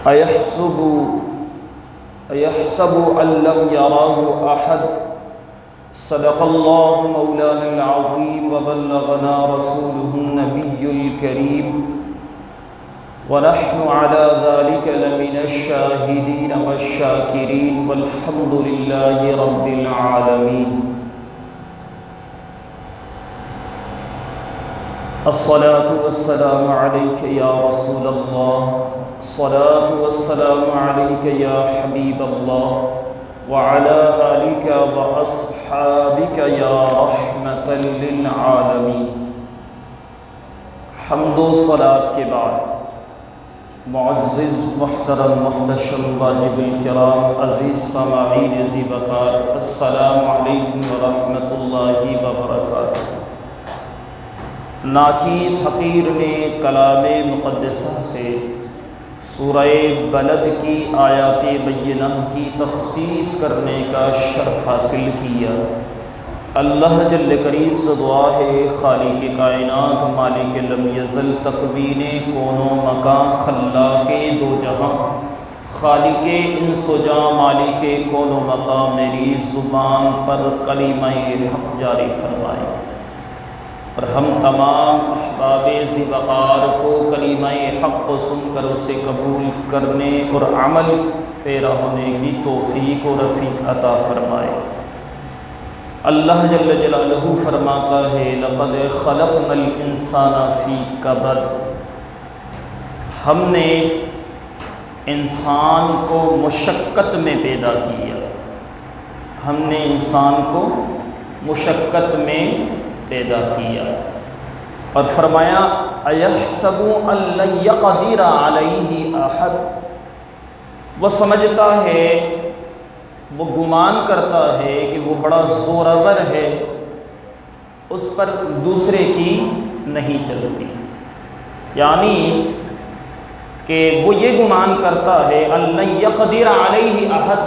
أيحسب أن لم يره أحد صدق الله مولانا العظيم وبلغنا رسوله النبي الكريم ونحن على ذلك لمن الشاهدين والشاكرين والحمد لله رب العالمين. الصلاة والسلام عليك يا رسول الله، الصلاة والسلام عليك يا حبيب الله وعلى آلك وأصحابك يا رحمة للعالمين. حمد و صلاة کے بعد معزز محترم محتشم واجب الکرام عزیز سامعین ذی وقار، السلام علیکم ورحمۃ اللہ وبرکاتہ۔ ناچیز حقیر نے کلام مقدسہ سے سورہ بلد کی آیات بینہ کی تخصیص کرنے کا شرف حاصل کیا۔ اللہ جل کریم سے دعا ہے خالق کائنات مالک لم یزل تکوین کون و مکان خلاق دو جہاں خالق انس و جاں مالک کون و مکان میری زبان پر کلمہ حق جاری فرمائے، اور ہم تمام احباب ذی وقار کو کلمہ حق کو سن کر اسے قبول کرنے اور عمل پیرا ہونے کی توفیق و رفیق عطا فرمائے۔ اللہ جل جلالہ فرماتا ہے لقد خلقنا الانسان فی کبد، ہم نے انسان کو مشقت میں پیدا کیا، ہم نے انسان کو مشقت میں پیدا کیا، اور فرمایا ایحسب ان لن یقدر علیہ احد، وہ سمجھتا ہے، وہ گمان کرتا ہے کہ وہ بڑا زورور ہے، اس پر دوسرے کی نہیں چلتی، یعنی کہ وہ یہ گمان کرتا ہے ان لن یقدر علیہ احد،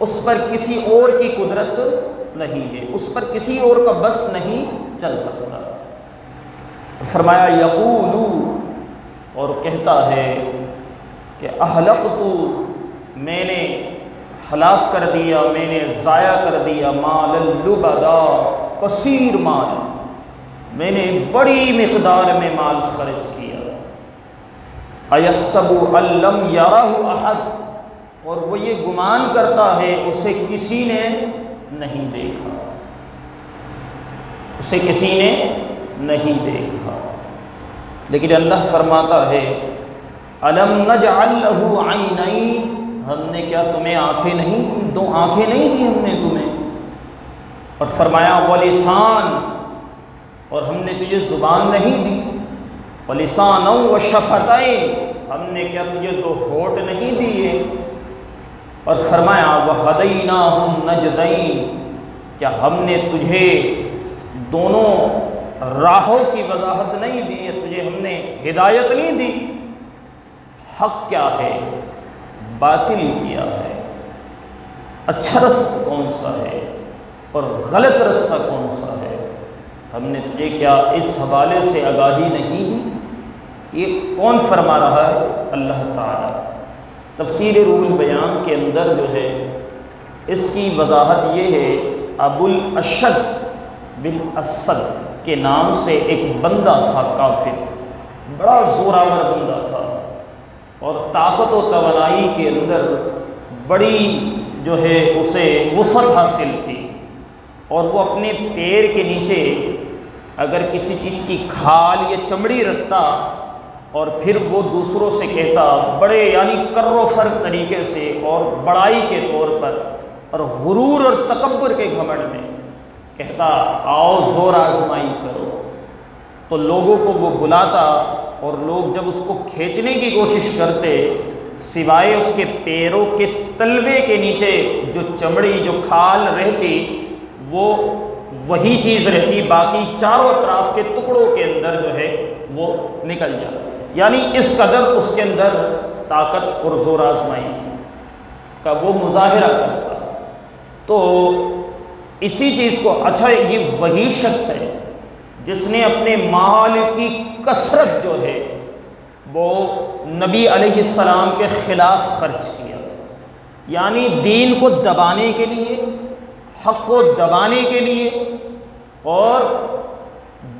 اس پر کسی اور کی قدرت نہیں ہے، اس پر کسی اور کا بس نہیں چل سکتا۔ فرمایا یقول، اور کہتا ہے کہ اہلکت، میں نے ہلاک کر دیا، میں نے ضائع کر دیا، مال لبدا، کثیر مال، میں نے بڑی مقدار میں مال خرچ کیا۔ ایحسب ان لم یرہ احد، اور وہ یہ گمان کرتا ہے اسے کسی نے نہیں دیکھا، اسے کسی نے نہیں دیکھا۔ لیکن اللہ فرماتا ہے الم نجعل لہ عینین، ہم نے کیا تمہیں آنکھیں نہیں دی، دو آنکھیں نہیں دی ہم نے تمہیں، اور فرمایا ولسان، اور ہم نے تجھے زبان نہیں دی، ولسانا وشفتین، ہم نے کیا تجھے دو ہونٹ نہیں دیے، اور فرمایا وہدیناہ النجدین، کیا ہم نے تجھے دونوں راہوں کی وضاحت نہیں دی، تجھے ہم نے ہدایت نہیں دی، حق کیا ہے باطل کیا ہے، اچھا رستہ کون سا ہے اور غلط رستہ کون سا ہے، ہم نے تجھے کیا اس حوالے سے آگاہی نہیں دی؟ یہ کون فرما رہا ہے؟ اللہ تعالیٰ۔ تفسیر روح البیان کے اندر جو ہے اس کی وضاحت یہ ہے، ابو الاشد بن اسد کے نام سے ایک بندہ تھا کافر، بڑا زوراور بندہ تھا، اور طاقت و توانائی کے اندر بڑی جو ہے اسے وسعت حاصل تھی، اور وہ اپنے پیر کے نیچے اگر کسی چیز کی کھال یا چمڑی رکھتا اور پھر وہ دوسروں سے کہتا بڑے یعنی کر و فر طریقے سے اور بڑائی کے طور پر اور غرور اور تکبر کے گھمنڈ میں کہتا آؤ زور آزمائی کرو، تو لوگوں کو وہ بلاتا، اور لوگ جب اس کو کھینچنے کی کوشش کرتے سوائے اس کے پیروں کے تلوے کے نیچے جو چمڑی جو کھال رہتی وہ وہی چیز رہتی، باقی چاروں اطراف کے ٹکڑوں کے اندر جو ہے وہ نکل جاتا، یعنی اس قدر اس کے اندر طاقت اور زور آزمائی کا وہ مظاہرہ کرتا۔ تو اسی چیز کو، اچھا یہ وہی شخص ہے جس نے اپنے مال کی کثرت جو ہے وہ نبی علیہ السلام کے خلاف خرچ کیا، یعنی دین کو دبانے کے لیے، حق کو دبانے کے لیے، اور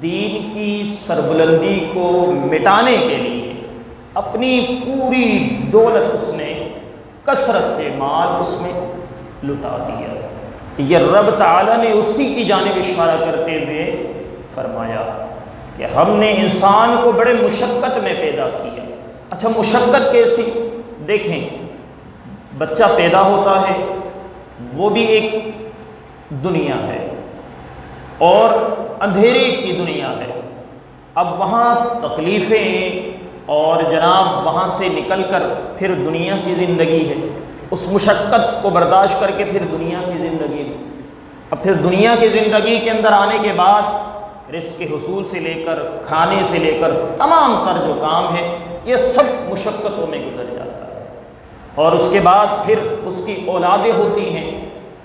دین کی سربلندی کو مٹانے کے لیے اپنی پوری دولت اس نے، کثرت مال اس میں لٹا دیا۔ یہ رب تعالیٰ نے اسی کی جانب اشارہ کرتے ہوئے فرمایا کہ ہم نے انسان کو بڑے مشقت میں پیدا کیا۔ اچھا مشقت کیسی؟ دیکھیں، بچہ پیدا ہوتا ہے، وہ بھی ایک دنیا ہے اور اندھیرے کی دنیا ہے۔ اب وہاں تکلیفیں اور جناب وہاں سے نکل کر پھر دنیا کی زندگی ہے، اس مشقت کو برداشت کر کے پھر دنیا کی زندگی ہے۔ اب پھر دنیا کی زندگی کے اندر آنے کے بعد رزق کے حصول سے لے کر کھانے سے لے کر تمام تر جو کام ہے یہ سب مشقتوں میں گزر جاتا ہے۔ اور اس کے بعد پھر اس کی اولادیں ہوتی ہیں،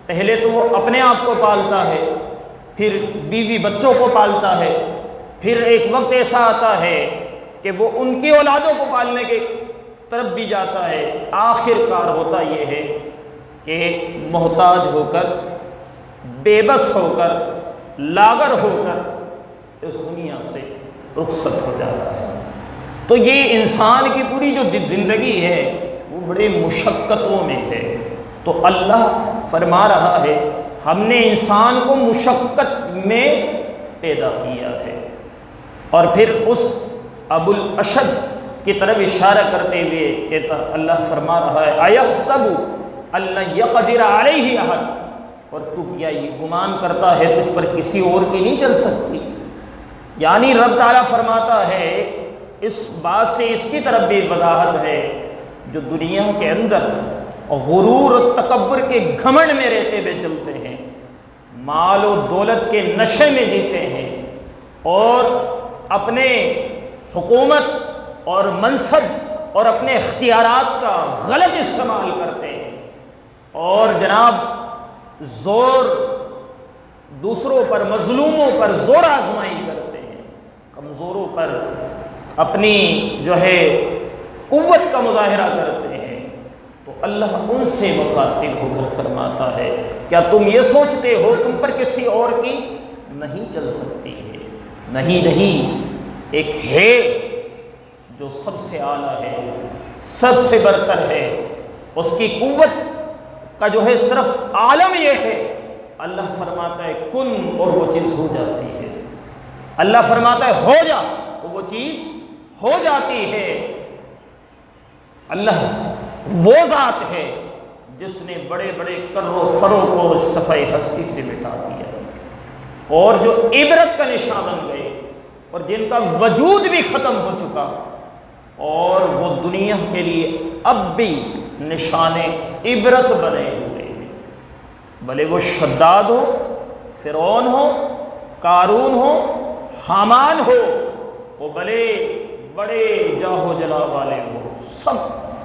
پہلے تو وہ اپنے آپ کو پالتا ہے، پھر بیوی بچوں کو پالتا ہے، پھر ایک وقت ایسا آتا ہے کہ وہ ان کی اولادوں کو پالنے کے طرف بھی جاتا ہے۔ آخر کار ہوتا یہ ہے کہ محتاج ہو کر، بے بس ہو کر، لاغر ہو کر اس دنیا سے رخصت ہو جاتا ہے۔ تو یہ انسان کی پوری جو زندگی ہے وہ بڑے مشقتوں میں ہے۔ تو اللہ فرما رہا ہے ہم نے انسان کو مشقت میں پیدا کیا ہے۔ اور پھر اس ابو الاشد کی طرف اشارہ کرتے ہوئے کہتا اللہ فرما رہا ہے ایحسب ان لن یقدر علیہ احد، اور تو کیا یہ گمان کرتا ہے تجھ پر کسی اور کی نہیں چل سکتی؟ یعنی رب تعالیٰ فرماتا ہے اس بات سے اس کی طرف بھی وضاحت ہے جو دنیا کے اندر غرور و تکبر کے گھمنڈ میں رہتے ہوئے چلتے ہیں، مال و دولت کے نشے میں جیتے ہیں اور اپنے حکومت اور منصب اور اپنے اختیارات کا غلط استعمال کرتے ہیں، اور جناب زور دوسروں پر، مظلوموں پر زور آزمائی کرتے ہیں، کمزوروں پر اپنی جو ہے قوت کا مظاہرہ کرتے ہیں، تو اللہ ان سے مخاطب ہو کر فرماتا ہے کیا تم یہ سوچتے ہو تم پر کسی اور کی نہیں چل سکتی ہے؟ نہیں، ایک ہے جو سب سے اعلیٰ ہے، سب سے برتر ہے، اس کی قوت کا جو ہے صرف عالم یہ ہے، اللہ فرماتا ہے کن اور وہ چیز ہو جاتی ہے، اللہ فرماتا ہے ہو جا تو وہ چیز ہو جاتی ہے۔ اللہ وہ ذات ہے جس نے بڑے بڑے کر و فرو کو صفحہ ہستی سے مٹا دیا، اور جو عبرت کا نشان بن گئے اور جن کا وجود بھی ختم ہو چکا، اور وہ دنیا کے لیے اب بھی نشان عبرت بنے ہوئے ہیں، بھلے وہ شداد ہو، فرعون ہو، قارون ہو، حامان ہو، وہ بھلے بڑے جاہ و جلال والے ہو، سب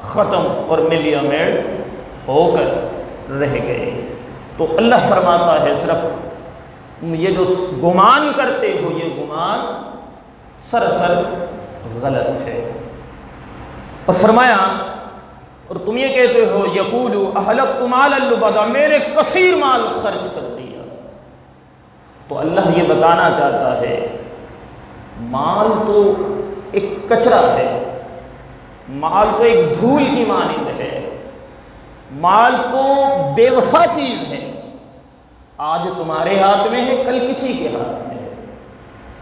ختم اور ملیا میل ہو کر رہ گئے۔ تو اللہ فرماتا ہے صرف یہ جو گمان کرتے ہو یہ گمان سراسر غلط ہے۔ اور فرمایا اور تم یہ کہتے ہو یقول اہلکت مالا لبدا، میں نے کثیر مال خرچ کر دیا، تو اللہ یہ بتانا چاہتا ہے مال تو ایک کچرا ہے، مال تو ایک دھول کی مانند ہے، مال تو بے وفا چیز ہے، آج تمہارے ہاتھ میں ہے کل کسی کے ہاتھ میں ہے،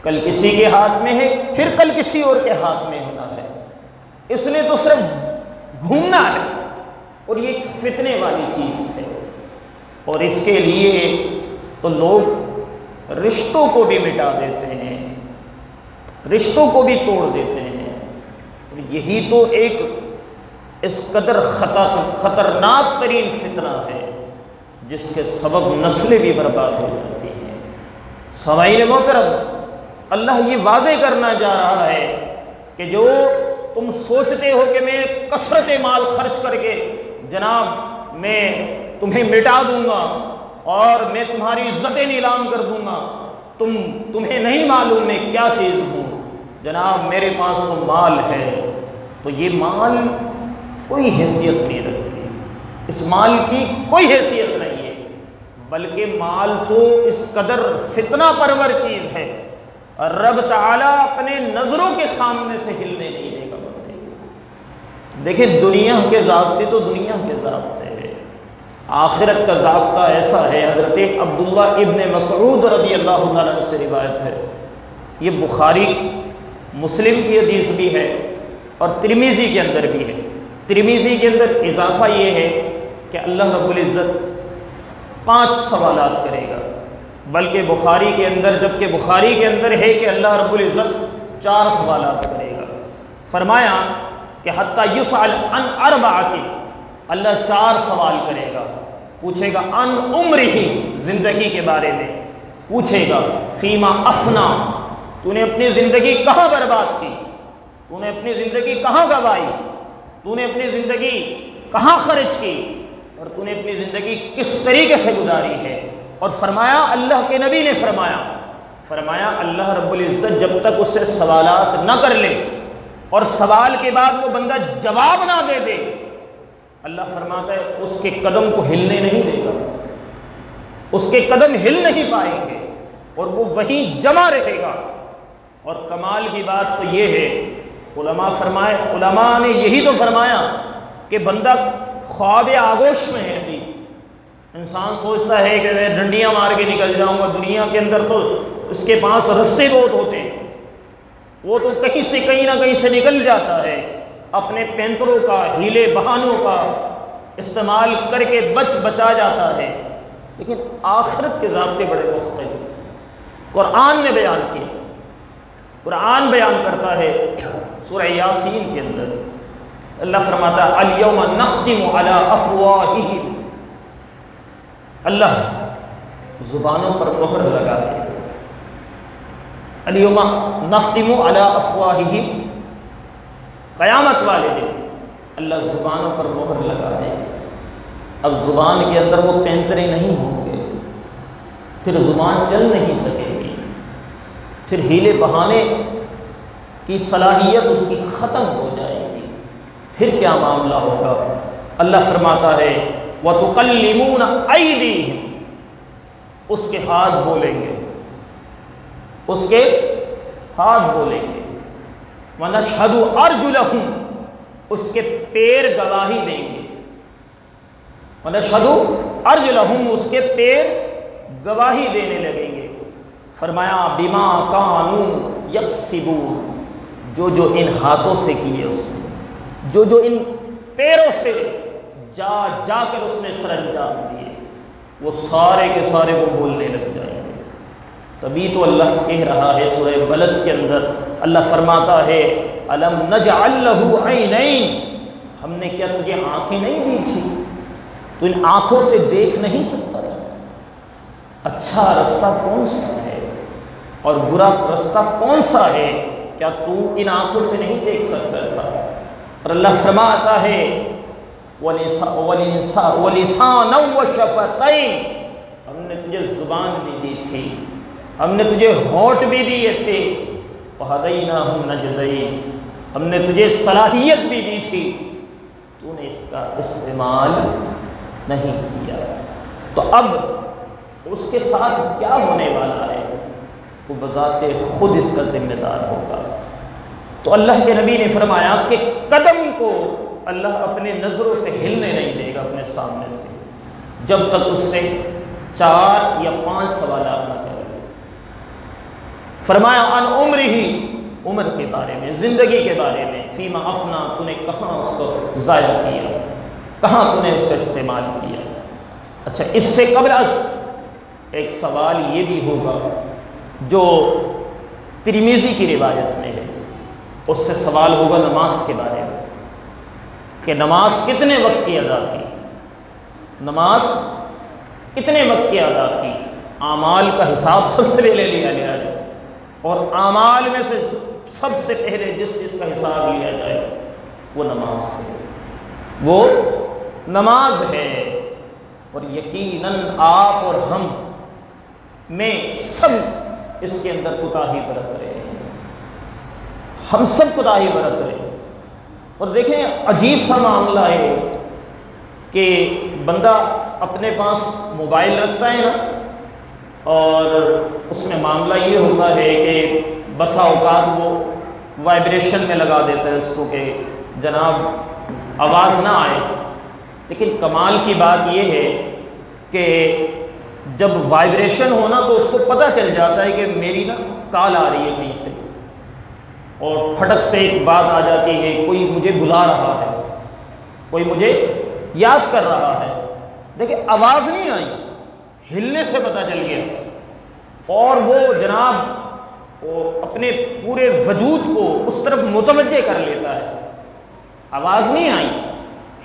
کل کسی کے ہاتھ میں ہے پھر کل کسی اور کے ہاتھ میں ہونا ہے، اس نے تو صرف گھومنا ہے، اور یہ ایک فتنے والی چیز ہے، اور اس کے لیے تو لوگ رشتوں کو بھی مٹا دیتے ہیں، رشتوں کو بھی توڑ دیتے ہیں، اور یہی تو ایک اس قدر خطرناک ترین فتنہ ہے جس کے سبب نسلیں بھی برباد ہو جاتی ہیں۔ سامعین محترم، اللہ یہ واضح کرنا چاہ رہا ہے کہ جو تم سوچتے ہو کہ میں کثرت مال خرچ کر کے جناب میں تمہیں مٹا دوں گا اور میں تمہاری عزتیں نیلام کر دوں گا، تمہیں نہیں معلوم میں کیا چیز ہوں، جناب میرے پاس تو مال ہے، تو یہ مال کوئی حیثیت نہیں رکھتی، اس مال کی کوئی حیثیت نہیں ہے، بلکہ مال تو اس قدر فتنہ پرور چیز ہے، رب تعالیٰ اپنے نظروں کے سامنے سے ہلنے نہیں دے گا بندے۔ دیکھیں دنیا کے ضابطے تو دنیا کے ضابطے ہیں، آخرت کا ضابطہ ایسا ہے۔ حضرت عبداللہ ابن مسعود رضی اللہ تعالیٰ سے روایت ہے، یہ بخاری مسلم کی حدیث بھی ہے اور ترمذی کے اندر بھی ہے۔ ترمذی کے اندر اضافہ یہ ہے کہ اللہ رب العزت 5 سوالات کرے گا، بلکہ بخاری کے اندر، جبکہ بخاری کے اندر ہے کہ اللہ رب العزت 4 سوالات کرے گا۔ فرمایا کہ حتیٰ یسأل عن 4، اللہ 4 سوال کرے گا، پوچھے گا عن عمرہ، زندگی کے بارے میں پوچھے گا، فیما افنا، تو نے اپنی زندگی کہاں برباد کی، تو نے اپنی زندگی کہاں گوائی، تو نے اپنی زندگی کہاں خرچ کی، اور تو نے اپنی زندگی کس طریقے سے گزاری ہے۔ اور فرمایا، اللہ کے نبی نے فرمایا اللہ رب العزت جب تک اس سے سوالات نہ کر لے اور سوال کے بعد وہ بندہ جواب نہ دے دے، اللہ فرماتا ہے اس کے قدم کو ہلنے نہیں دے گا، اس کے قدم ہل نہیں پائیں گے اور وہ وہیں جمع رہے گا۔ اور کمال کی بات تو یہ ہے، علماء نے یہی تو فرمایا کہ بندہ خواب آغوش میں ہے۔ ابھی انسان سوچتا ہے کہ میں ڈنڈیاں مار کے نکل جاؤں گا، دنیا کے اندر تو اس کے پاس رستے بہت ہوتے ہیں، وہ تو کہیں سے کہیں نہ کہیں سے نکل جاتا ہے، اپنے پینتروں کا، ہیلے بہانوں کا استعمال کر کے بچا جاتا ہے۔ لیکن آخرت کے ضابطے بڑے مختلف قرآن نے بیان کیے۔ قرآن بیان کرتا ہے سورہ یاسین کے اندر، اللہ فرماتا ہے الیوم نختم علی افواہہم، اللہ زبانوں پر مہر لگا دے، الیوم نختم علی افواہہم، قیامت والے دن اللہ زبانوں پر مہر لگا دے۔ اب زبان کے اندر وہ پینترے نہیں ہوں گے، پھر زبان چل نہیں سکے گی، پھر ہیلے بہانے کی صلاحیت اس کی ختم ہو جائے گی، پھر کیا معاملہ ہوگا؟ اللہ فرماتا ہے وَتُقَلِّمُونَ أَيْدِيهِمْ، اس کے ہاتھ بولیں گے، اس کے ہاتھ بولیں گے، وَنَشْهَدُ أَرْجُلَهُمْ، اس کے پیر گواہی دیں گے، وَنَشْهَدُ أَرْجُلَهُمْ، اس کے پیر گواہی دینے لگیں گے۔ فرمایا بِمَا كَانُوا يَكْسِبُونَ، جو ان ہاتھوں سے کیے اس نے، جو ان پیروں سے جا کر اس نے سر انجام دیے، وہ سارے کے سارے وہ بولنے لگ جائیں گے۔ تبھی تو اللہ کہہ رہا ہے سورہ بلد کے اندر، اللہ فرماتا ہے الم نجعل لہ عینین، ہم نے کیا تجھے آنکھیں نہیں دی تھی؟ تو ان آنکھوں سے دیکھ نہیں سکتا تھا؟ اچھا رستہ کون سا ہے اور برا رستہ کون سا ہے؟ کیا تو ان آنکھوں سے نہیں دیکھ سکتا تھا؟ اور اللہ فرماتا ہے وَلِسَانًا وَشَفَتَيْنِ، ہم نے تجھے زبان بھی دی تھی، ہم نے تجھے ہونٹ بھی دیے تھے، وَهَدَيْنَاهُ النَّجْدَيْنِ، ہم نے تجھے صلاحیت بھی دی تھی، تو نے اس کا استعمال نہیں کیا۔ تو اب اس کے ساتھ کیا ہونے والا ہے؟ وہ بذات خود اس کا ذمہ دار ہوگا۔ تو اللہ کے نبی نے فرمایا کہ قدم کو اللہ اپنے نظروں سے ہلنے نہیں دے گا اپنے سامنے سے، جب تک اس سے 4 یا 5 سوالات نہ کرے۔ فرمایا عن عمرہ، عمر کے بارے میں، زندگی کے بارے میں، فیما افنا، تو نے کہاں اس کو ضائع کیا، کہاں تو نے اس کا استعمال کیا۔ اچھا، اس سے قبل ایک سوال یہ بھی ہوگا جو ترمذی کی روایت میں ہے، اس سے سوال ہوگا نماز کے بارے میں کہ نماز کتنے وقت کی ادا کی، نماز کتنے وقت کی ادا کی۔ اعمال کا حساب سب سے پہلے لیا جائے، اور اعمال میں سے سب سے پہلے جس چیز کا حساب لیا جائے وہ نماز ہے، وہ نماز ہے۔ اور یقیناً آپ اور ہم میں سب اس کے اندر کوتاہی برت رہے ہیں، ہم سب کوتاہی برت رہے ہیں۔ اور دیکھیں عجیب سا معاملہ ہے کہ بندہ اپنے پاس موبائل رکھتا ہے نا، اور اس میں معاملہ یہ ہوتا ہے کہ بسا اوقات وہ وائبریشن میں لگا دیتا ہے اس کو کہ جناب آواز نہ آئے، لیکن کمال کی بات یہ ہے کہ جب وائبریشن ہونا تو اس کو پتہ چل جاتا ہے کہ میری نا کال آ رہی ہے کہیں سے، اور پھٹک سے ایک بات آ جاتی ہے، کوئی مجھے بلا رہا ہے، کوئی مجھے یاد کر رہا ہے۔ دیکھیں آواز نہیں آئی، ہلنے سے پتہ چل گیا، اور وہ جناب وہ اپنے پورے وجود کو اس طرف متوجہ کر لیتا ہے۔ آواز نہیں آئی،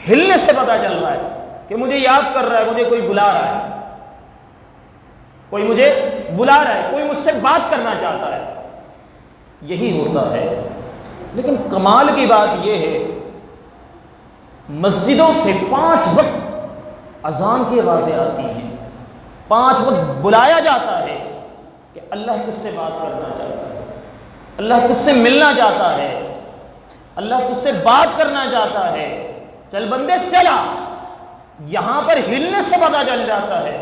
ہلنے سے پتہ چل رہا ہے کہ مجھے یاد کر رہا ہے، مجھے کوئی بلا رہا ہے، کوئی مجھے بلا رہا ہے، کوئی مجھ سے بات کرنا چاہتا ہے۔ یہی ہوتا ہے۔ لیکن کمال کی بات یہ ہے، مسجدوں سے 5 وقت اذان کی آوازیں آتی ہیں، 5 وقت بلایا جاتا ہے کہ اللہ تجھ سے بات کرنا چاہتا ہے، اللہ تجھ سے ملنا چاہتا ہے، اللہ تجھ سے بات کرنا چاہتا ہے، چل بندے چلا۔ یہاں پر ہلنے سے پتہ چل جاتا ہے،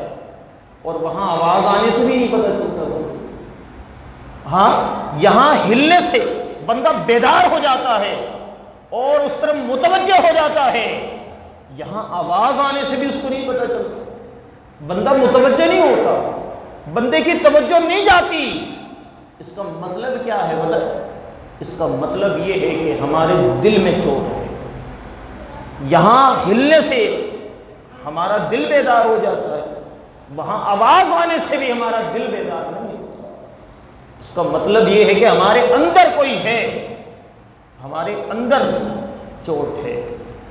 اور وہاں آواز آنے سے بھی نہیں پتہ چلتا۔ ہاں یہاں ہلنے سے بندہ بیدار ہو جاتا ہے اور اس طرف متوجہ ہو جاتا ہے، یہاں آواز آنے سے بھی اس کو نہیں پتہ چلتا، بندہ متوجہ نہیں ہوتا، بندے کی توجہ نہیں جاتی۔ اس کا مطلب کیا ہے بتائیں؟ اس کا مطلب یہ ہے کہ ہمارے دل میں چوٹ ہے، یہاں ہلنے سے ہمارا دل بیدار ہو جاتا ہے، وہاں آواز آنے سے بھی ہمارا دل بیدار نہیں ہوتا۔ اس کا مطلب یہ ہے کہ ہمارے اندر کوئی ہے، ہمارے اندر چوٹ ہے،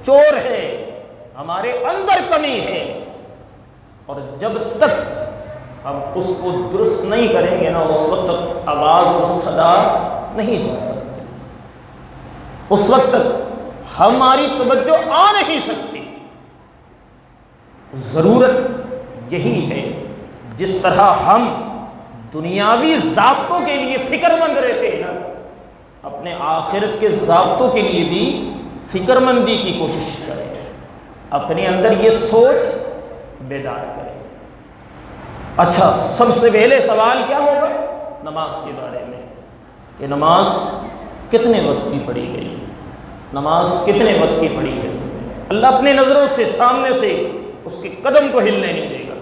چور ہے، ہمارے اندر کمی ہے، اور جب تک ہم اس کو درست نہیں کریں گے نا، اس وقت تک آواز اور صدا نہیں جا سکتی، اس وقت تک ہماری توجہ آ نہیں سکتی۔ ضرورت یہی ہے، جس طرح ہم دنیاوی ضابطوں کے لیے فکر مند رہتے ہیں نا، اپنے آخرت کے ضابطوں کے لیے بھی فکر مندی کی کوشش کریں، اپنے اندر یہ سوچ بیدار کریں۔ اچھا، سب سے پہلے سوال کیا ہوگا نماز کے بارے میں، کہ نماز کتنے وقت کی پڑھی گئی، نماز کتنے وقت کی پڑھی ہے۔ اللہ اپنے نظروں سے سامنے سے اس کے قدم کو ہلنے نہیں دے گا۔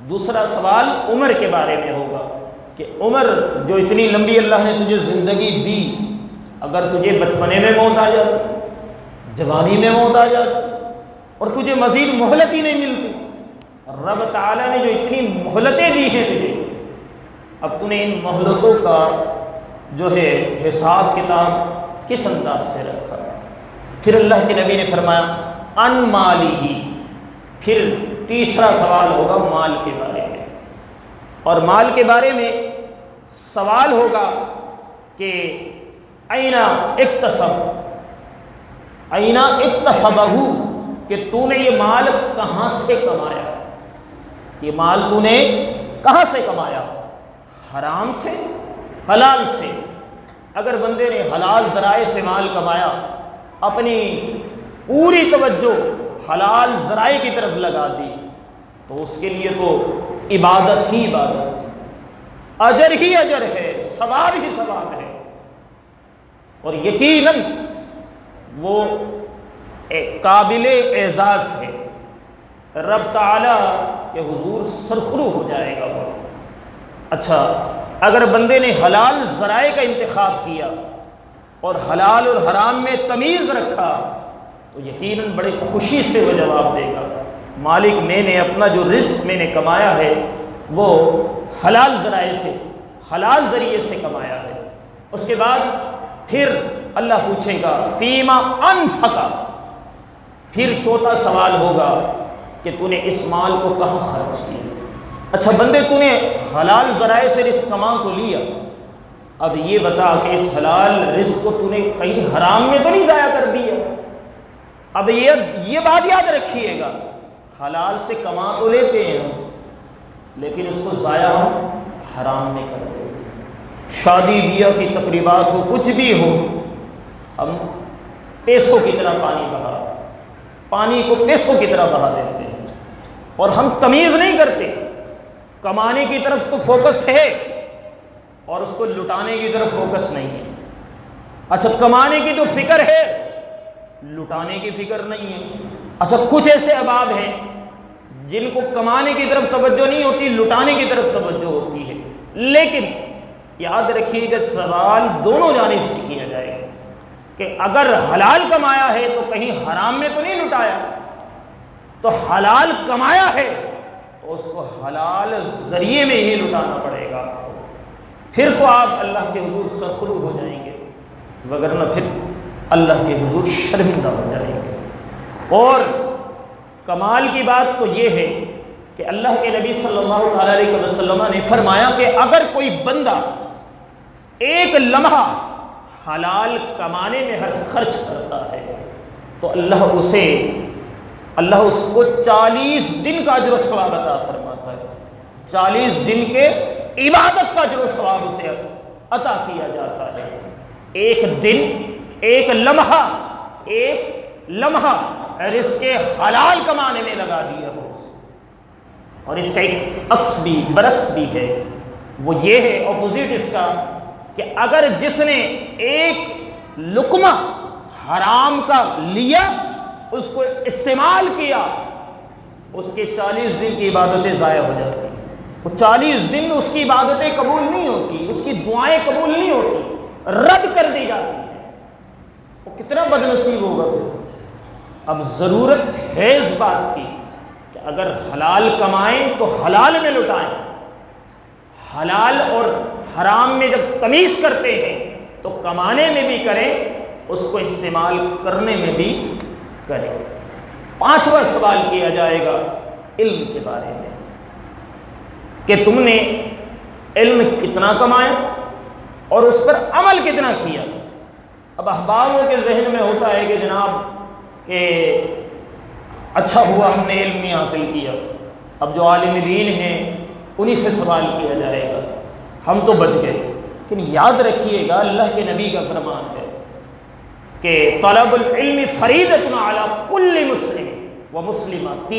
دوسرا سوال عمر کے بارے میں ہوگا، کہ عمر جو اتنی لمبی اللہ نے تجھے زندگی دی، اگر تجھے بچپنے میں موت آ جاتی، جوانی میں موت آ جاتی، اور تجھے مزید مہلت ہی نہیں ملتی، رب تعالیٰ نے جو اتنی مہلتیں دی ہیں تجھے، اب تو نے ان مہلتوں کا جو ہے حساب کتاب کس انداز سے رکھا۔ پھر اللہ کے نبی نے فرمایا ان مالی ہی، پھر تیسرا سوال ہوگا مال کے بارے میں، اور مال کے بارے میں سوال ہوگا کہ اینا اکتسب، اینا اکتسبہ، کہ تو نے یہ مال کہاں سے کمایا، یہ مال تو نے کہاں سے کمایا، حرام سے حلال سے۔ اگر بندے نے حلال ذرائع سے مال کمایا، اپنی پوری توجہ حلال ذرائع کی طرف لگا دی، تو اس کے لیے تو عبادت ہی عبادت ہے، اجر ہی اجر ہے، ثواب ہی ثواب ہے، اور یقیناً وہ قابل اعزاز ہے، رب تعالیٰ کے حضور سرخرو ہو جائے گا وہ۔ اچھا، اگر بندے نے حلال ذرائع کا انتخاب کیا اور حلال اور حرام میں تمیز رکھا، تو یقیناً بڑی خوشی سے وہ جواب دے گا، مالک میں نے اپنا جو رزق میں نے کمایا ہے وہ حلال ذرائع سے، حلال ذریعے سے کمایا ہے۔ اس کے بعد پھر اللہ پوچھے گا فیما انفقا، پھر چوتھا سوال ہوگا کہ تو نے اس مال کو کہاں خرچ کیا۔ اچھا بندے، تو نے حلال ذرائع سے رزق کما تو لیا، اب یہ بتا کہ اس حلال رزق کو تو نے کہیں حرام میں تو نہیں ضائع کر دیا۔ اب یہ بات یاد رکھیے گا، حلال سے کما تو لیتے ہیں ہم، لیکن اس کو ضائع ہم حرام میں کر دیتے ہیں۔ شادی بیاہ کی تقریبات ہو، کچھ بھی ہو، ہم پیسوں کی طرح پانی کو پیسوں کی طرح بہا دیتے ہیں، اور ہم تمیز نہیں کرتے، کمانے کی طرف تو فوکس ہے اور اس کو لٹانے کی طرف فوکس نہیں ہے۔ اچھا کمانے کی تو فکر ہے، لٹانے کی فکر نہیں ہے۔ اچھا کچھ ایسے احباب ہیں جن کو کمانے کی طرف توجہ نہیں ہوتی، لٹانے کی طرف توجہ ہوتی ہے، لیکن یاد رکھیے گا سوال دونوں جانب سے کیا جائے گا کہ اگر حلال کمایا ہے تو کہیں حرام میں تو نہیں لٹایا، تو حلال کمایا ہے تو اس کو حلال ذریعے میں ہی لٹانا پڑے گا، پھر تو آپ اللہ کے حضور سرخرو ہو جائیں گے، وگرنہ پھر اللہ کے حضور شرمندہ ہو جائیں گے۔ اور کمال کی بات تو یہ ہے کہ اللہ کے نبی صلی اللہ علیہ وسلم نے فرمایا کہ اگر کوئی بندہ ایک لمحہ حلال کمانے میں خرچ کرتا ہے تو اللہ اس کو 40 دن کا اجر و ثواب عطا فرماتا ہے، 40 دن کے عبادت کا اجر و ثواب اسے عطا کیا جاتا ہے۔ ایک دن، ایک لمحہ رزق حلال کمانے میں لگا دیا ہو اسے۔ اور اس کا ایک برعکس بھی ہے، وہ یہ ہے اپوزٹ اس کا کہ اگر جس نے ایک لقمہ حرام کا لیا، اس کو استعمال کیا، اس کے 40 دن کی عبادتیں ضائع ہو جاتی ہیں، وہ 40 دن اس کی عبادتیں قبول نہیں ہوتی، اس کی دعائیں قبول نہیں ہوتی، رد کر دی جاتی ہیں، وہ کتنا بد نصیب ہوگا پھر۔ اب ضرورت ہے اس بات کی کہ اگر حلال کمائیں تو حلال میں لٹائیں، حلال اور حرام میں جب تمیز کرتے ہیں تو کمانے میں بھی کریں، اس کو استعمال کرنے میں بھی کریں۔ 5واں سوال کیا جائے گا علم کے بارے میں کہ تم نے علم کتنا کمایا اور اس پر عمل کتنا کیا۔ اب احبابوں کے ذہن میں ہوتا ہے کہ جناب کہ اچھا ہوا ہم نے علم نہیں حاصل کیا، اب جو عالم دین ہیں انہی سے سوال کیا جائے گا، ہم تو بچ گئے۔ لیکن یاد رکھیے گا اللہ کے نبی کا فرمان ہے کہ طلب العلم فریضۃ علی کل مسلم و مسلمۃ،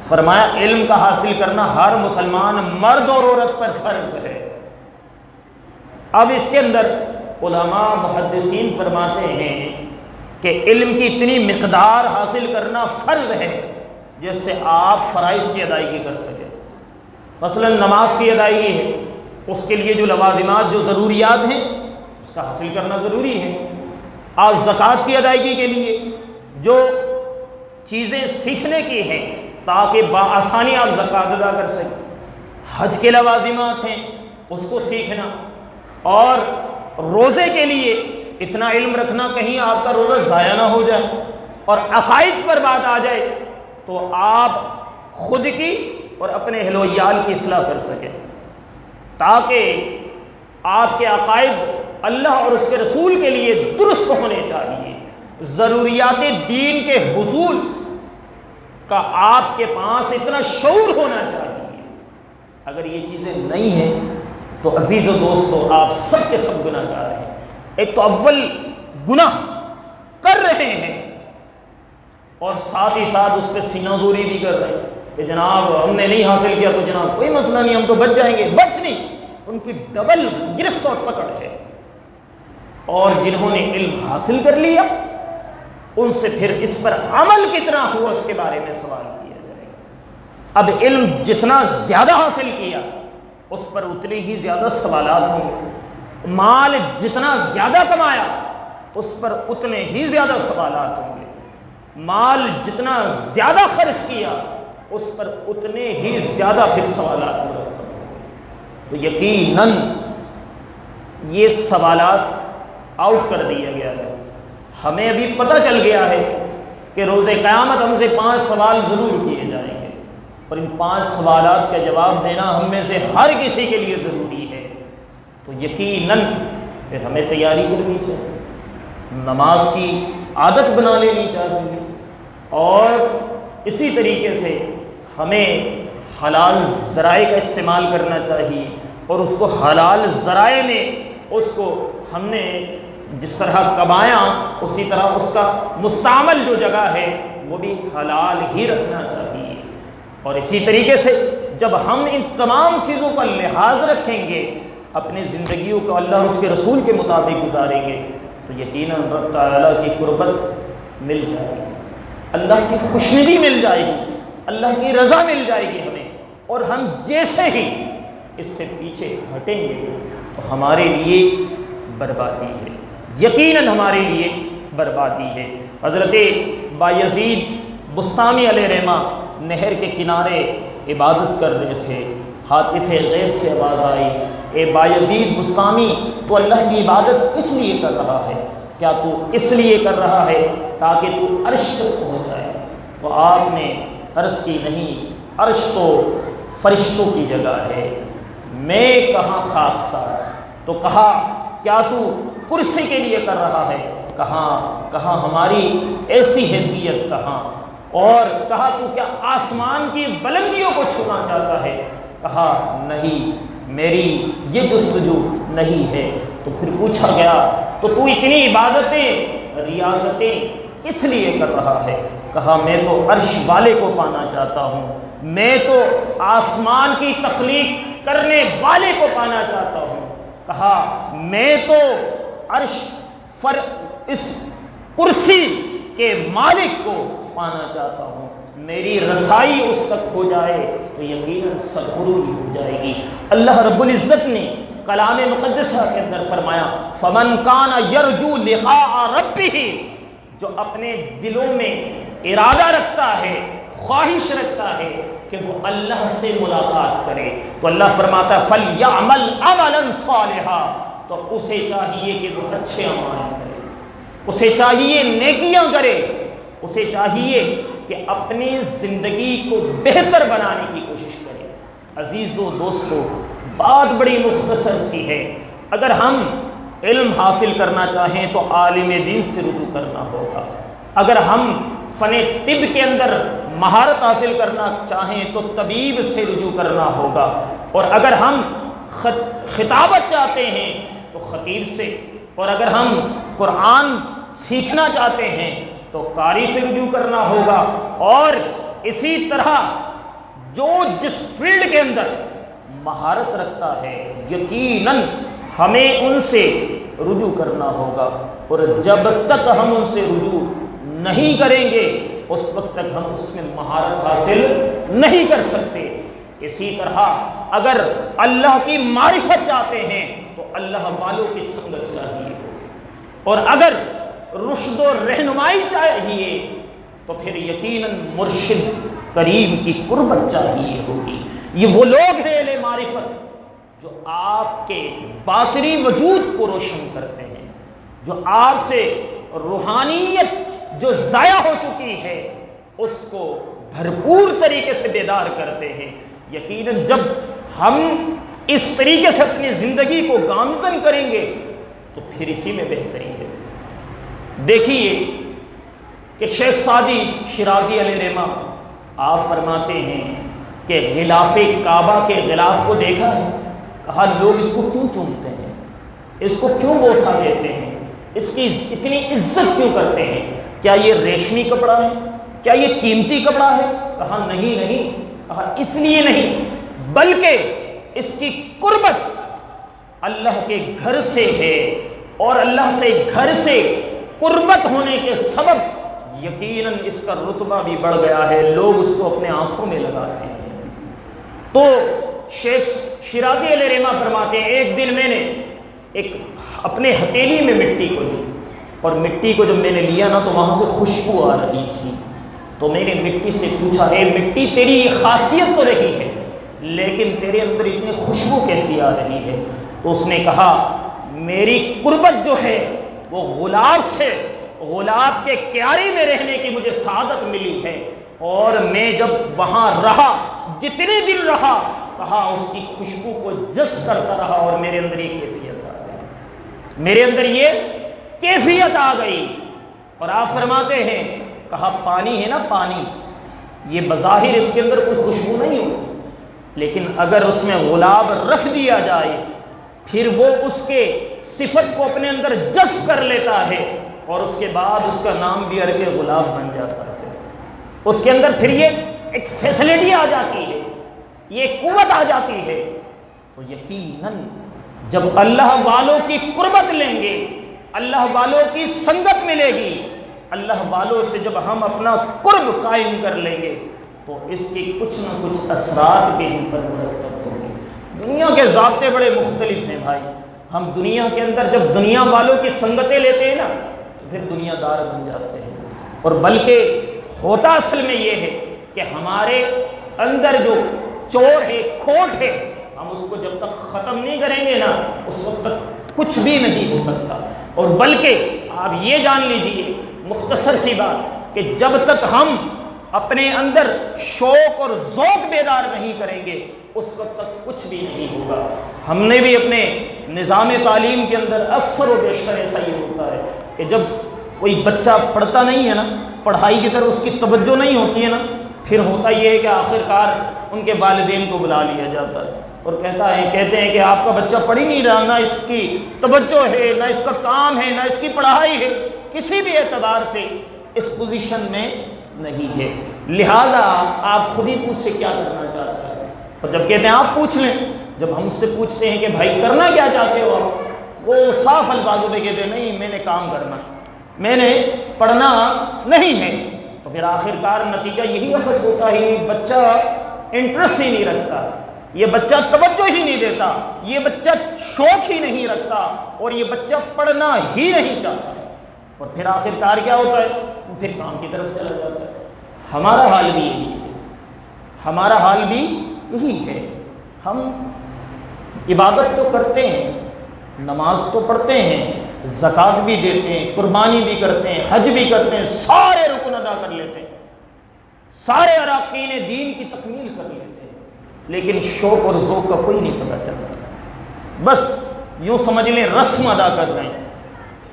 فرمایا علم کا حاصل کرنا ہر مسلمان مرد اور عورت پر فرض ہے۔ اب اس کے اندر علماء محدثین فرماتے ہیں کہ علم کی اتنی مقدار حاصل کرنا فرض ہے جس سے آپ فرائض کی ادائیگی کر سکیں۔ مثلا نماز کی ادائیگی ہے، اس کے لیے جو لوازمات، جو ضروریات ہیں، اس کا حاصل کرنا ضروری ہے۔ آپ زکوٰۃ کی ادائیگی کے لیے جو چیزیں سیکھنے کی ہیں تاکہ بآسانی آپ زکوٰۃ ادا کر سکیں، حج کے لوازمات ہیں، اس کو سیکھنا، اور روزے کے لیے اتنا علم رکھنا کہیں آپ کا روزہ ضائع نہ ہو جائے، اور عقائد پر بات آ جائے تو آپ خود کی اور اپنے اہل و عیال کی اصلاح کر سکیں، تاکہ آپ کے عقائد اللہ اور اس کے رسول کے لیے درست ہونے چاہیے۔ ضروریات دین کے حصول کا آپ کے پاس اتنا شعور ہونا چاہیے۔ اگر یہ چیزیں نہیں ہیں تو عزیز و دوستو آپ سب کے سب گناہ گار ہیں۔ ایک تو اول گناہ کر رہے ہیں اور ساتھ ہی ساتھ اس پہ سینہ زوری بھی کر رہے ہیں کہ جناب ہم نے نہیں حاصل کیا تو جناب کوئی مسئلہ نہیں، ہم تو بچ جائیں گے۔ بچ نہیں، ان کی ڈبل گرفت اور پکڑ ہے۔ اور جنہوں نے علم حاصل کر لیا ان سے پھر اس پر عمل کتنا ہوا اس کے بارے میں سوال کیا جائے گا۔ اب علم جتنا زیادہ حاصل کیا اس پر اتنے ہی زیادہ سوالات ہوں گے، مال جتنا زیادہ کمایا اس پر اتنے ہی زیادہ سوالات ہوں گے، مال جتنا زیادہ خرچ کیا اس پر اتنے ہی زیادہ پھر سوالات مرتب ہوں گے۔ تو یقیناً یہ سوالات آؤٹ کر دیا گیا ہے۔ ہمیں ابھی پتہ چل گیا ہے کہ روز قیامت ہم سے 5 سوال ضرور کیے جائیں گے، اور ان 5 سوالات کا جواب دینا ہم میں سے ہر کسی کے لیے ضروری ہے۔ تو یقیناً پھر ہمیں تیاری کرنی چاہیے، نماز کی عادت بنا لینی چاہیے، اور اسی طریقے سے ہمیں حلال ذرائع کا استعمال کرنا چاہیے، اور اس کو حلال ذرائع میں اس کو ہم نے جس طرح کمایا اسی طرح اس کا مستعمل جو جگہ ہے وہ بھی حلال ہی رکھنا چاہیے۔ اور اسی طریقے سے جب ہم ان تمام چیزوں کا لحاظ رکھیں گے، اپنی زندگیوں کو اللہ اور اس کے رسول کے مطابق گزاریں گے، تو یقیناً رب تعالیٰ کی قربت مل جائے گی، اللہ کی خوشنودی مل جائے گی، اللہ کی رضا مل جائے گی ہمیں۔ اور ہم جیسے ہی اس سے پیچھے ہٹیں گے تو ہمارے لیے بربادی ہے، یقیناً ہمارے لیے بربادی ہے۔ حضرت بایزید بسطامی علیہ رحمہ نہر کے کنارے عبادت کر رہے تھے، ہاتف غیب سے آواز آئی، اے بایزید بسطامی، تو اللہ کی عبادت کس لیے کر رہا ہے؟ کیا تو اس لیے کر رہا ہے تاکہ تو عرش تک پہنچ جائے؟ تو آپ نے عرض کی نہیں، عرش تو فرشتوں کی جگہ ہے، میں کہاں خاکسار؟ تو کہا کیا تو کرسی کے لیے کر رہا ہے؟ کہاں ہماری ایسی حیثیت کہاں؟ اور کہا تو کیا آسمان کی بلندیوں کو چھونا چاہتا ہے؟ کہا نہیں، میری یہ جستجو نہیں ہے۔ تو پھر پوچھا گیا تو اتنی عبادتیں ریاضتیں کس لیے کر رہا ہے؟ کہا میں تو عرش والے کو پانا چاہتا ہوں، میں تو آسمان کی تخلیق کرنے والے کو پانا چاہتا ہوں۔ کہا میں تو عرش اس کرسی کے مالک کو پانا چاہتا ہوں، میری رسائی اس تک ہو جائے تو یقیناً سرخروئی ہو جائے گی۔ اللہ رب العزت نے کلام مقدسہ کے اندر فرمایا فَمَنْ كَانَ يَرْجُو لِقَاءَ رَبِّهِ، جو اپنے دلوں میں ارادہ رکھتا ہے، خواہش رکھتا ہے کہ وہ اللہ سے ملاقات کرے، تو اللہ فرماتا ہے فَلْيَعْمَلْ عَمَلًا صَالِحًا، تو اسے چاہیے کہ وہ اچھے اعمال کرے، اسے چاہیے نیکیاں کرے، اسے چاہیے کہ اپنی زندگی کو بہتر بنانے کی کوشش کرے۔ عزیزو دوستو، بات بڑی مختصر سی ہے، اگر ہم علم حاصل کرنا چاہیں تو عالم دین سے رجوع کرنا ہوگا، اگر ہم فن طب کے اندر مہارت حاصل کرنا چاہیں تو طبیب سے رجوع کرنا ہوگا، اور اگر ہم خطابت چاہتے ہیں تو خطیب سے، اور اگر ہم قرآن سیکھنا چاہتے ہیں تو قاری سے رجوع کرنا ہوگا، اور اسی طرح جو جس فیلڈ کے اندر مہارت رکھتا ہے یقیناً ہمیں ان سے رجوع کرنا ہوگا، اور جب تک ہم ان سے رجوع نہیں کریں گے اس وقت تک ہم اس میں مہارت حاصل نہیں کر سکتے۔ اسی طرح اگر اللہ کی معرفت چاہتے ہیں تو اللہ والوں کی سنگت چاہیے، اور اگر رشد و رہنمائی چاہیے تو پھر یقیناً مرشد کریم کی قربت چاہیے ہوگی۔ یہ وہ لوگ ہیں اہل معرفت جو آپ کے باطنی وجود کو روشن کرتے ہیں، جو آپ سے روحانیت جو ضائع ہو چکی ہے اس کو بھرپور طریقے سے بیدار کرتے ہیں۔ یقیناً جب ہم اس طریقے سے اپنی زندگی کو گامزن کریں گے تو پھر اسی میں بہتری ہے۔ دیکھیے کہ شیخ سعدی شیرازی علیہ رحمہ آپ فرماتے ہیں کہ غلاف کعبہ کے غلاف کو دیکھا ہے؟ کہا لوگ اس کو کیوں چومتے ہیں، اس کو کیوں بوسہ دیتے ہیں، اس کی اتنی عزت کیوں کرتے ہیں؟ کیا یہ ریشمی کپڑا ہے؟ کیا یہ قیمتی کپڑا ہے؟ کہا نہیں، کہا اس لیے نہیں بلکہ اس کی قربت اللہ کے گھر سے ہے، اور اللہ سے گھر سے قربت ہونے کے سبب یقیناً اس کا رتبہ بھی بڑھ گیا ہے، لوگ اس کو اپنے آنکھوں میں لگاتے ہیں۔ تو شیخ شیرازی علیہ رحمہ فرماتے ہیں ایک دن میں نے اپنے ہتھیلی میں مٹی کو لی، اور مٹی کو جب میں نے لیا نا تو وہاں سے خوشبو آ رہی تھی، تو میں نے مٹی سے پوچھا اے مٹی تیری یہ خاصیت تو رہی ہے لیکن تیرے اندر اتنی خوشبو کیسی آ رہی ہے؟ تو اس نے کہا میری قربت جو ہے وہ غلاب کے کیاری میں رہنے کی مجھے سعادت ملی ہے، اور میں جب وہاں رہا جتنے دن رہا کہا اس کی خوشبو کو جذب کرتا رہا، اور میرے اندر یہ کیفیت آ گئی، میرے اندر یہ کیفیت آ گئی۔ اور آپ فرماتے ہیں کہا پانی ہے نا، پانی یہ بظاہر اس کے اندر کوئی خوشبو نہیں ہوتی، لیکن اگر اس میں غلاب رکھ دیا جائے پھر وہ اس کے صفت کو اپنے اندر جذب کر لیتا ہے اور اس کے بعد اس کا نام بھی عرق غلام بن جاتا ہے۔ اس کے اندر پھر یہ ایک فیسلٹی آ جاتی ہے، یہ قوت آ جاتی ہے۔ تو یقیناً جب اللہ والوں کی قربت لیں گے، اللہ والوں کی سنگت ملے گی، اللہ والوں سے جب ہم اپنا قرب قائم کر لیں گے تو اس کی کچھ نہ کچھ اثرات بھی ہم پر مرتب ہوں گے۔ دنیا کے ضابطے بڑے مختلف ہیں بھائی، ہم دنیا کے اندر جب دنیا والوں کی سنگتیں لیتے ہیں نا تو پھر دنیا دار بن جاتے ہیں، اور بلکہ ہوتا اصل میں یہ ہے کہ ہمارے اندر جو چور ہے، کھوٹ ہے، ہم اس کو جب تک ختم نہیں کریں گے نا اس وقت تک کچھ بھی نہیں ہو سکتا۔ اور بلکہ آپ یہ جان لیجئے مختصر سی بات کہ جب تک ہم اپنے اندر شوق اور ذوق بیدار نہیں کریں گے اس وقت تک کچھ بھی نہیں ہوگا۔ ہم نے بھی اپنے نظام تعلیم کے اندر اکثر و بیشتر ایسا ہی ہوتا ہے کہ جب کوئی بچہ پڑھتا نہیں ہے نا، پڑھائی کی طرف اس کی توجہ نہیں ہوتی ہے نا، پھر ہوتا یہ ہے کہ آخر کار ان کے والدین کو بلا لیا جاتا ہے اور کہتے ہیں کہ آپ کا بچہ پڑھ ہی نہیں رہا، نہ اس کی توجہ ہے، نہ اس کا کام ہے، نہ اس کی پڑھائی ہے، کسی بھی اعتبار سے اس پوزیشن میں نہیں ہے۔ لہذا آپ خود ہی پوچھ سے کیا کرنا چاہتے ہیں، اور جب کہتے ہیں آپ پوچھ لیں، جب ہم سے پوچھتے ہیں کہ بھائی کرنا کیا چاہتے ہو آپ، وہ صاف الفاظوں میں کہتے ہیں نہیں میں نے کام کرنا ہے، میں نے پڑھنا نہیں ہے، تو پھر آخر کار نتیجہ یہی اخذ ہوتا ہے، بچہ انٹرسٹ ہی نہیں رکھتا، یہ بچہ توجہ ہی نہیں دیتا، یہ بچہ شوق ہی نہیں رکھتا، اور یہ بچہ پڑھنا ہی نہیں چاہتا ہے، اور پھر آخر کار کیا ہوتا ہے، پھر کام کی طرف چلا جاتا ہے۔ ہمارا حال بھی یہی ہے، ہمارا حال بھی یہی ہے۔ ہم عبادت تو کرتے ہیں، نماز تو پڑھتے ہیں، زکوٰۃ بھی دیتے ہیں، قربانی بھی کرتے ہیں، حج بھی کرتے ہیں، سارے رکن ادا کر لیتے ہیں، سارے اراکین دین کی تکمیل کر لیتے ہیں، لیکن شوق اور ذوق کا کوئی نہیں پتہ چلتا۔ بس یوں سمجھ لیں رسم ادا کر رہے ہیں،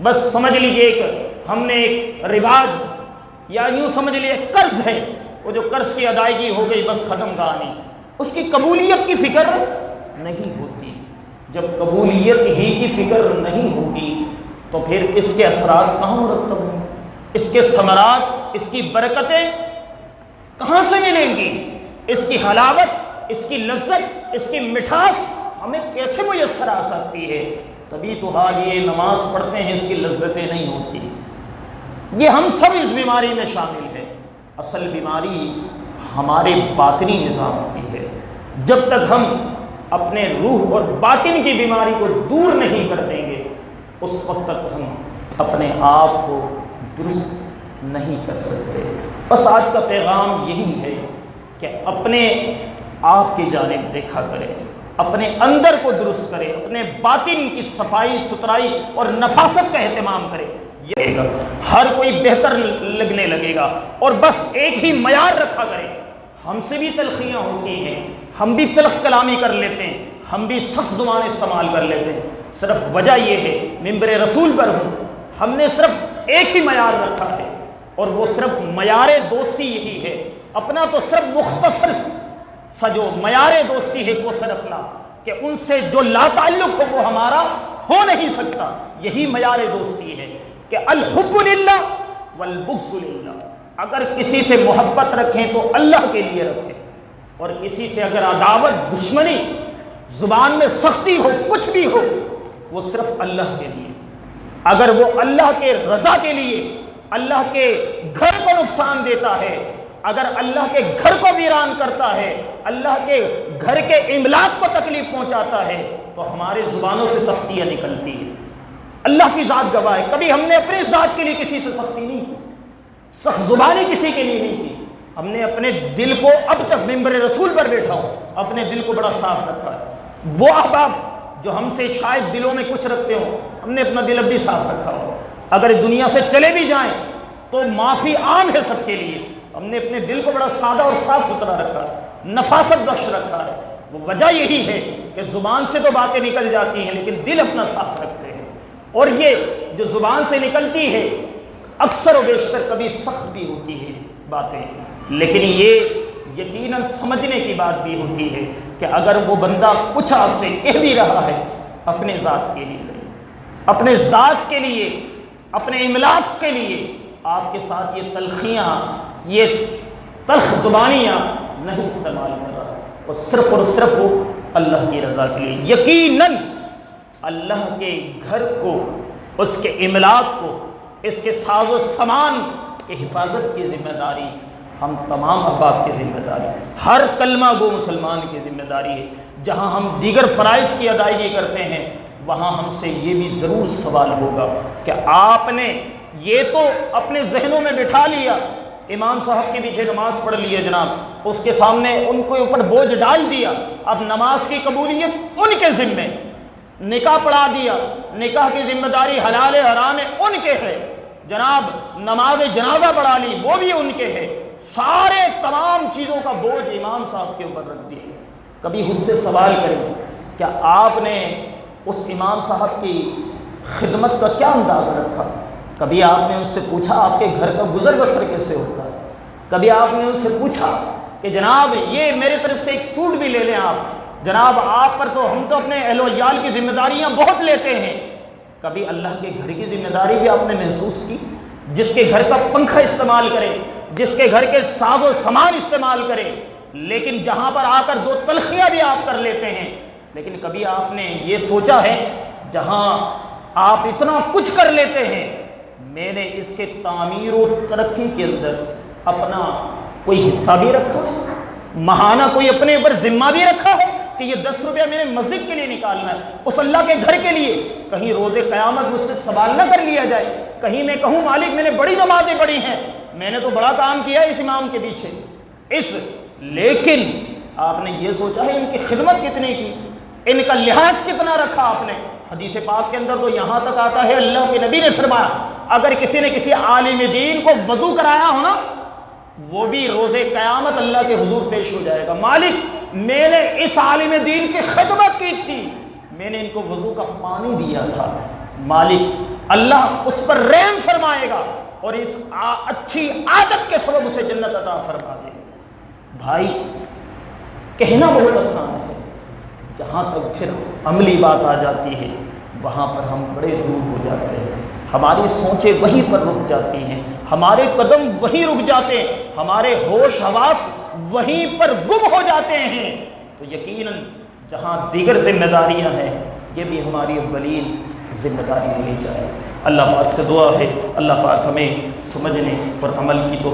بس سمجھ لیجیے کہ ہم نے ایک رواج یا یوں سمجھ لیے قرض ہے، وہ جو قرض کی ادائیگی ہو گئی بس ختم کہانی، اس کی قبولیت کی فکر نہیں ہوتی۔ جب قبولیت ہی کی فکر نہیں ہوگی تو پھر اس کے اثرات کہاں مرتب ہوں، اس کے ثمرات، اس کی برکتیں کہاں سے ملیں گی، اس کی حلاوت، اس کی لذت، اس کی مٹھاس ہمیں کیسے میسر آ سکتی ہے؟ تبھی تو حال یہ نماز پڑھتے ہیں اس کی لذتیں نہیں ہوتی۔ یہ ہم سب اس بیماری میں شامل ہیں۔ اصل بیماری ہمارے باطنی نظام کی ہے۔ جب تک ہم اپنے روح اور باطن کی بیماری کو دور نہیں کر دیں گے اس وقت تک ہم اپنے آپ کو درست نہیں کر سکتے۔ بس آج کا پیغام یہی ہے کہ اپنے آپ کی جانب دیکھا کریں، اپنے اندر کو درست کریں، اپنے باطن کی صفائی ستھرائی اور نفاست کا اہتمام کریں، یہ گا ہر کوئی بہتر لگنے لگے گا۔ اور بس ایک ہی معیار رکھا کریں۔ ہم سے بھی تلخیاں ہوتی ہیں، ہم بھی تلخ کلامی کر لیتے ہیں، ہم بھی سخت زبان استعمال کر لیتے ہیں، صرف وجہ یہ ہے منبر رسول پر ہوں، ہم نے صرف ایک ہی معیار رکھا ہے اور وہ صرف معیار دوستی یہی ہے۔ اپنا تو صرف مختصر سا جو معیار دوستی ہے وہ صرف اپنا کہ ان سے جو لا تعلق ہو وہ ہمارا ہو نہیں سکتا، یہی معیار دوستی ہے کہ الحب للہ والبغض للہ۔ اگر کسی سے محبت رکھیں تو اللہ کے لیے رکھیں، اور کسی سے اگر عداوت، دشمنی، زبان میں سختی ہو، کچھ بھی ہو، وہ صرف اللہ کے لیے۔ اگر وہ اللہ کے رضا کے لیے اللہ کے گھر کو نقصان دیتا ہے، اگر اللہ کے گھر کو ویران کرتا ہے، اللہ کے گھر کے املاک کو تکلیف پہنچاتا ہے، تو ہمارے زبانوں سے سختیاں نکلتی ہیں۔ اللہ کی ذات گواہ ہے، کبھی ہم نے اپنی ذات کے لیے کسی سے سختی نہیں کی، سخت زبانی کسی کے لیے نہیں کی۔ ہم نے اپنے دل کو، اب تک ممبر رسول پر بیٹھا ہوں، اپنے دل کو بڑا صاف رکھا ہے۔ وہ احباب جو ہم سے شاید دلوں میں کچھ رکھتے ہوں، ہم نے اپنا دل اب بھی صاف رکھا ہو۔ اگر دنیا سے چلے بھی جائیں تو معافی عام ہے سب کے لیے، ہم نے اپنے دل کو بڑا سادہ اور صاف ستھرا رکھا ہے، نفاست بخش رکھا ہے۔ وہ وجہ یہی ہے کہ زبان سے تو باتیں نکل جاتی ہیں لیکن دل اپنا صاف رکھتے ہیں، اور یہ جو زبان سے نکلتی ہے اکثر و بیشتر کبھی سخت بھی ہوتی ہے باتیں، لیکن یہ یقیناً سمجھنے کی بات بھی ہوتی ہے کہ اگر وہ بندہ کچھ آپ سے کہہ بھی رہا ہے، اپنے ذات کے لیے نہیں، اپنے ذات کے لیے، اپنے املاک کے لیے آپ کے ساتھ یہ تلخیاں، یہ تلخ زبانیاں نہیں استعمال کر رہا، اور صرف وہ اللہ کی رضا کے لیے۔ یقیناً اللہ کے گھر کو، اس کے املاک کو، اس کے ساز و سامان کی حفاظت کی ذمہ داری ہم تمام احباب کی ذمہ داری ہے، ہر کلمہ گو مسلمان کی ذمہ داری ہے۔ جہاں ہم دیگر فرائض کی ادائیگی کرتے ہیں وہاں ہم سے یہ بھی ضرور سوال ہوگا کہ آپ نے یہ تو اپنے ذہنوں میں بٹھا لیا، امام صاحب کے پیچھے نماز پڑھ لی ہے جناب، اس کے سامنے ان کو اوپر بوجھ ڈال دیا، اب نماز کی قبولیت ان کے ذمے، نکاح پڑھا دیا، نکاح کی ذمہ داری حلال حرام ان کے ہے، جناب نماز جنازہ پڑھا لی وہ بھی ان کے ہے، سارے تمام چیزوں کا بوجھ امام صاحب کے اوپر رکھ دیا۔ کبھی خود سے سوال کریں، کیا آپ نے اس امام صاحب کی خدمت کا کیا انداز رکھا؟ کبھی آپ نے ان سے پوچھا آپ کے گھر کا گزر بسر کیسے ہوتا ہے؟ کبھی آپ نے ان سے پوچھا کہ جناب یہ میرے طرف سے ایک سوٹ بھی لے لیں آپ، جناب آپ پر تو ہم تو اپنے اہل و عیال کی ذمہ داریاں بہت لیتے ہیں۔ کبھی اللہ کے گھر کی ذمہ داری بھی آپ نے محسوس کی؟ جس کے گھر کا پنکھا استعمال کرے، جس کے گھر کے ساز و سامان استعمال کرے، لیکن جہاں پر آ کر دو تلخیاں بھی آپ کر لیتے ہیں۔ لیکن کبھی آپ نے یہ سوچا ہے جہاں آپ اتنا کچھ کر لیتے ہیں، میں نے اس کے تعمیر و ترقی کے اندر اپنا کوئی حصہ بھی رکھا ہے، ماہانہ کوئی اپنے اوپر ذمہ بھی رکھا ہے کہ یہ 10 روپیہ میں نے مسجد کے لیے نکالنا ہے، اس اللہ کے گھر کے لیے، کہیں روز قیامت مجھ سے سوال نہ کر لیا جائے، کہیں میں کہوں مالک میں نے بڑی نمازیں پڑھی ہیں، میں نے تو بڑا کام کیا ہے اس امام کے پیچھے لیکن آپ نے یہ سوچا ہے ان کی خدمت کتنی کی، ان کا لحاظ کتنا رکھا آپ نے؟ حدیث پاک کے اندر تو یہاں تک آتا ہے، اللہ کے نبی نے فرمایا اگر کسی نے کسی عالم دین کو وضو کرایا ہو نا، وہ بھی روز قیامت اللہ کے حضور پیش ہو جائے گا، مالک میں نے اس عالم دین کی خدمت کی تھی، میں نے ان کو وضو کا پانی دیا تھا، مالک اللہ اس پر رحم فرمائے گا اور اس اچھی عادت کے سبب اسے جنت عطا فرما دے گا۔ بھائی کہنا بہت آسان ہے، جہاں تک پھر عملی بات آ جاتی ہے وہاں پر ہم بڑے دور ہو جاتے ہیں، ہماری سوچیں وہیں پر رک جاتی ہیں، ہمارے قدم وہیں رک جاتے ہیں، ہمارے ہوش حواس وہیں پر گم ہو جاتے ہیں۔ تو یقیناً جہاں دیگر ذمہ داریاں ہیں یہ بھی ہماری اولین ذمہ داری ہونی چاہیے۔ اللہ پاک سے دعا ہے اللہ پاک ہمیں سمجھنے اور عمل کی توفیق